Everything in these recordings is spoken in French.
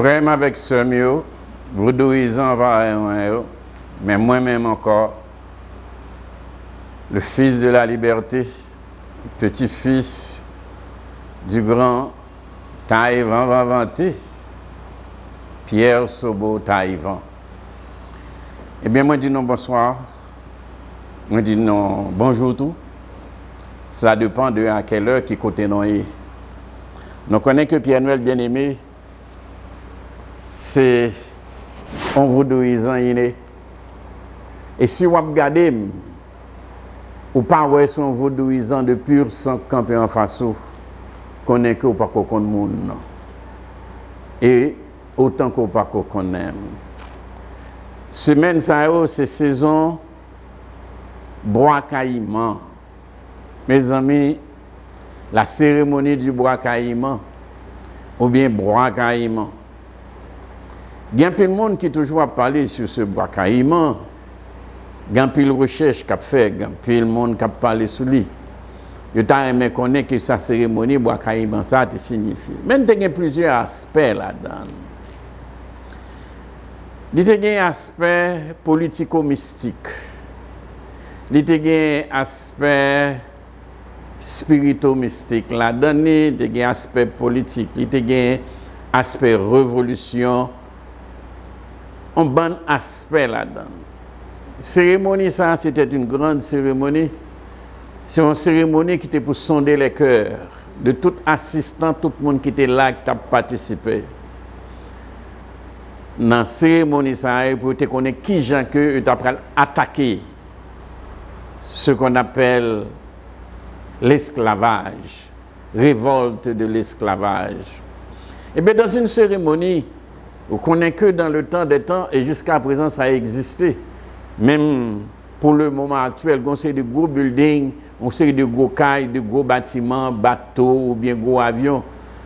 Frère avec sœur, vaudouisant va mais moi-même encore, le fils de la liberté, petit-fils du grand Taïwan va vanter, Pierre Sobo Taïwan. Eh bien, moi, je dis non bonsoir, moi, je dis non bonjour tout. Cela dépend de à quelle heure qui côté non est. Nous connaissons que Pierre-Noël bien-aimé, c'est un vaudouisant inné. Et si vous regardez, ou pas ouais son vaudouisant de pur sang campé en face, connaît que ou pas qu'on connaît monde. Et autant qu'on pas qu'on connaît. Semaine ça c'est saison bois-caïman. Mes amis, la cérémonie du bois-caïman ou bien bois-caïman. Il y a plein de monde qui toujours parlé sur ce bois-caïman. Il y a plein de recherches qui a fait, il y a plein de monde qui a parlé sur lui. Je t'ai connaître que sa cérémonie bois-caïman ça te signifie. Même il y a plusieurs aspects là-dedans. Il y a un aspect politico-mystique. Il y a un aspect spirito-mystique. Là-dedans, il y a un aspect politique. Il y a un aspect révolution. Un bon aspect là-dedans. Cérémonie, ça, c'était une grande cérémonie. C'est une cérémonie qui était pour sonder les cœurs de tout assistant, tout le monde qui était là, qui a participé. Dans la cérémonie, ça, pour te connaître qui gens que tu as attaqué ce qu'on appelle l'esclavage, révolte de l'esclavage. Et bien, dans une cérémonie, on connaît que dans le temps des temps, et jusqu'à présent, ça a existé. Même pour le moment actuel, on sait de gros buildings, on sait de gros cailles, de gros bâtiments, bateaux ou bien gros avions.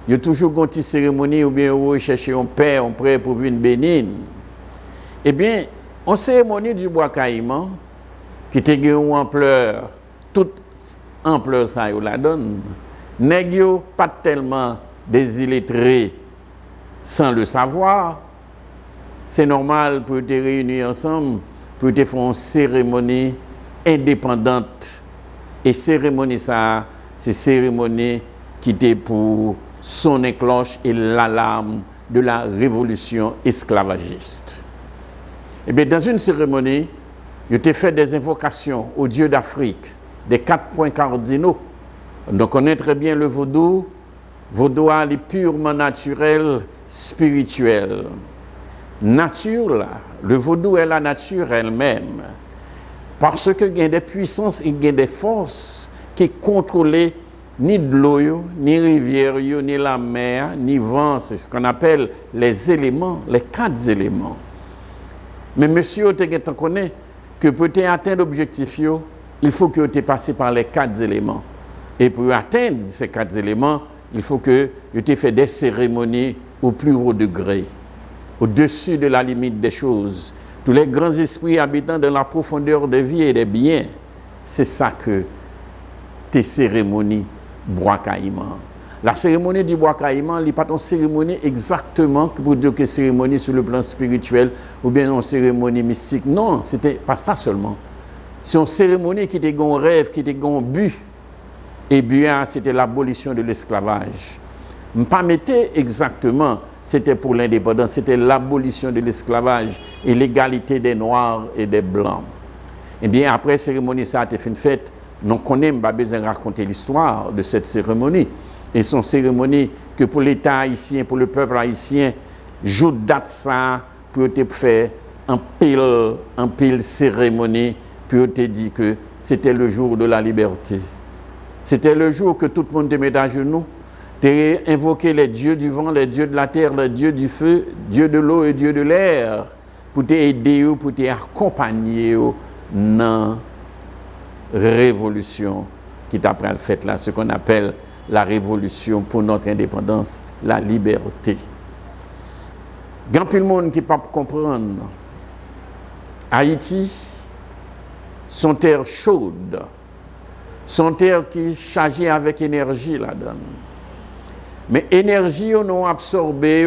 Il y a toujours une petite cérémonie ou bien on cherche un père, un prêtre pour venir bénir. Eh bien, en cérémonie du bois caïman, qui était une ampleur, toute ampleur ça y la donne, n'est pas tellement des illettrés sans le savoir. C'est normal pour te réunir ensemble, pour te faire une cérémonie indépendante. Et cérémonie ça, c'est cérémonie qui était pour sonner cloche et l'alarme de la révolution esclavagiste. Et bien, dans une cérémonie, il a fait des invocations aux dieux d'Afrique, des 4 points cardinaux. On connaît très bien le vaudou. Vaudou est purement naturel, spirituel. Nature, là, le vaudou est la nature elle-même. Parce qu'il y a des puissances, il y a des forces qui contrôlent ni de l'eau, ni rivière, ni la mer, ni vent. C'est ce qu'on appelle les éléments, les 4 éléments. Mais monsieur, tu connais que pour atteindre l'objectif, il faut que tu passes par les 4 éléments. Et pour atteindre ces 4 éléments, il faut que tu aies fait des cérémonies au plus haut degré, au-dessus de la limite des choses. Tous les grands esprits habitant dans la profondeur des vies et des biens, c'est ça que tes cérémonies bois caïman. La cérémonie du bois caïman n'est pas une cérémonie exactement pour dire que cérémonie sur le plan spirituel ou bien une cérémonie mystique. Non, c'était pas ça seulement. C'est une cérémonie qui était un rêve, qui était un but. Et bien, c'était l'abolition de l'esclavage. Pas mettre exactement, c'était pour l'indépendance, c'était l'abolition de l'esclavage et l'égalité des Noirs et des Blancs. Et bien, après la cérémonie, ça a été fait fête. Nous connaissons pas besoin de raconter l'histoire de cette cérémonie. Et son cérémonie que pour l'État haïtien, pour le peuple haïtien, joue date ça pour te faire un pile cérémonie pour te dire que c'était le jour de la liberté. C'était le jour que tout le monde te met à genoux. Tu as invoqué les dieux du vent, les dieux de la terre, les dieux du feu, Dieu de l'eau et Dieu de l'air pour t'aider, pour t'accompagner dans révolution qui t'a pris le fait là, ce qu'on appelle la révolution pour notre indépendance, la liberté. Il y a plus de monde qui ne peut pas comprendre. Haïti, son terre chaude, son terre qui est chargée avec énergie là-dedans. Mais énergie, on a absorbé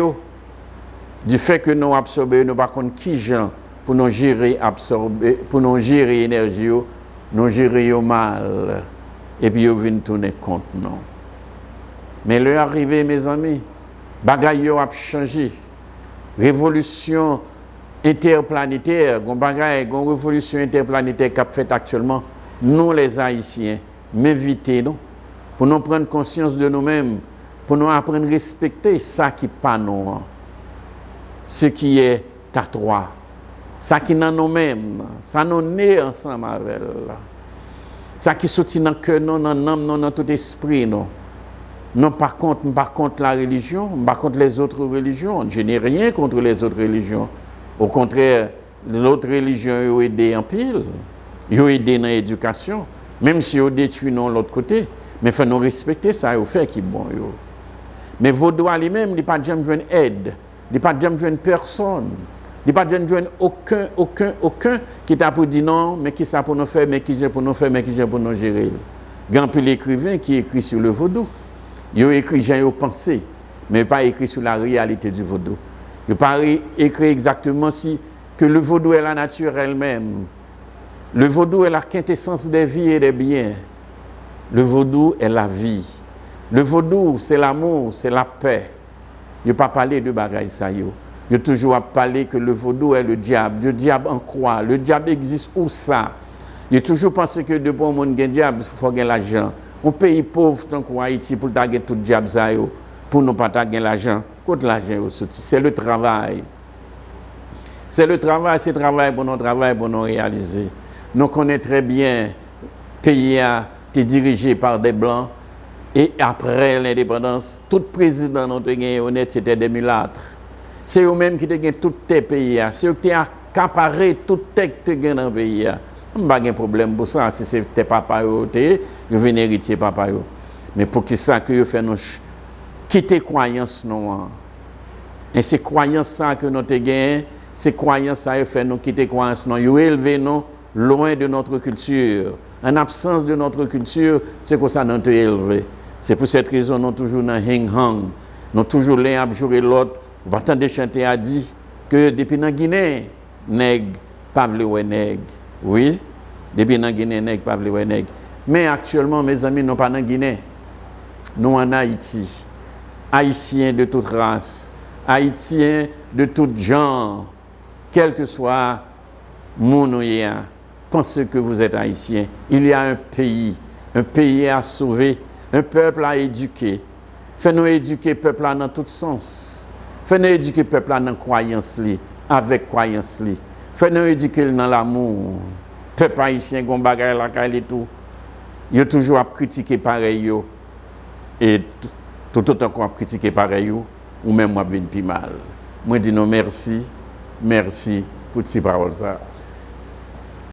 du fait que nous absorbons, nous par contre qui gens pour nous gérer absorber, pour nous gérer énergie, nous gérer au mal et puis nous venons tourner contre nous. Mais l'heure arrivée, mes amis, bagaille a changé. Révolution interplanétaire, une révolution interplanétaire qui a fait actuellement, nous les Haïtiens, m'inviter nous pour nous prendre conscience de nous-mêmes, pour nous apprendre à respecter ça qui n'est pas nous, ce qui est à toi, ça qui est dans nous-mêmes, ça nous naît ensemble avec ça qui sortit dans le cœur, dans l'âme, dans tout esprit. Non, par contre la religion, par contre les autres religions. Je n'ai rien contre les autres religions. Au contraire, les autres religions ont aidé en pile. Ils ont aidé dans l'éducation. Même si ils ont détruit de l'autre côté. Mais il faut nous respecter ça, ils ont fait qui est bon. Mais Vaudou lui-même, il n'a pas jamais joué aide. Il n'a pas jamais joué personne. Il n'a pas jamais joué aucun qui t'a pour dire non, mais qui ça pour nous faire, mais qui j'ai pour nous faire, mais qui j'ai pour nous gérer. Il y a un peu l'écrivain qui écrit sur le Vaudou. Il a écrit, j'ai pensé, mais pas écrit sur la réalité du Vaudou. Il n'a pas écrit exactement si que le Vaudou est la nature elle-même. Le Vaudou est la quintessence des vies et des biens. Le Vaudou est la vie. Le Vaudou, c'est l'amour, c'est la paix. Il n'a pas parlé de bagaille ça. Il a toujours parlé que le Vaudou est le diable. Le diable en quoi? Le diable existe où ça? Il a toujours pensé que de bon monde gagne diable, il faut gagner l'argent. Un pays pauvre tant qu'Haïti pour gagner tout diable ça pour ne pas gagner l'argent. Quand l'argent c'est le travail. C'est le travail, c'est le travail pour nous travail pour nous réaliser. Nous connaissons très bien le pays a été dirigé par des blancs et après l'indépendance, tout président notre gagné honnête c'était des mulâtres. C'est eux-mêmes qui ont gagné tout les pays, c'est eux qui ont accaparé tout les pays dans le pays. Pas de problème pour ça, si c'était papa, vous venez hériter papa. Mais pour que ça, que vous faites nous quitter croyance, et ces croyances que nous avons, ces croyances ça fait nous quitter croyance, nous élever nous loin de notre culture. En absence de notre culture, c'est comme ça nous sommes élevés. C'est pour cette raison nous toujours dans hang-hang, nous toujours l'un à jouer l'autre. Vous entendez chanter a dit que depuis la Guinée, nègre, pas vle nègre. Oui, depuis la Guinée, nègre, pas vle nègre. Mais actuellement, mes amis, nous pas en Guinée. Nous en Haïti. Haïtiens de toute race, Haïtiens de tout genre, quel que soit mon nom, pensez que vous êtes Haïtien. Il y a un pays à sauver, un peuple à éduquer. Fais-nous éduquer le peuple dans tout sens. Fais-nous éduquer le peuple dans croyance, avec croyance. Fais-nous éduquer dans l'amour. Peuple haïtien, gon bagay la kay et tout. Il toujours à critiquer pareil. Et tout autant qu'on a critiqué pareil, ou même moi, je viens plus mal. Moi, je dis non, merci pour ces paroles.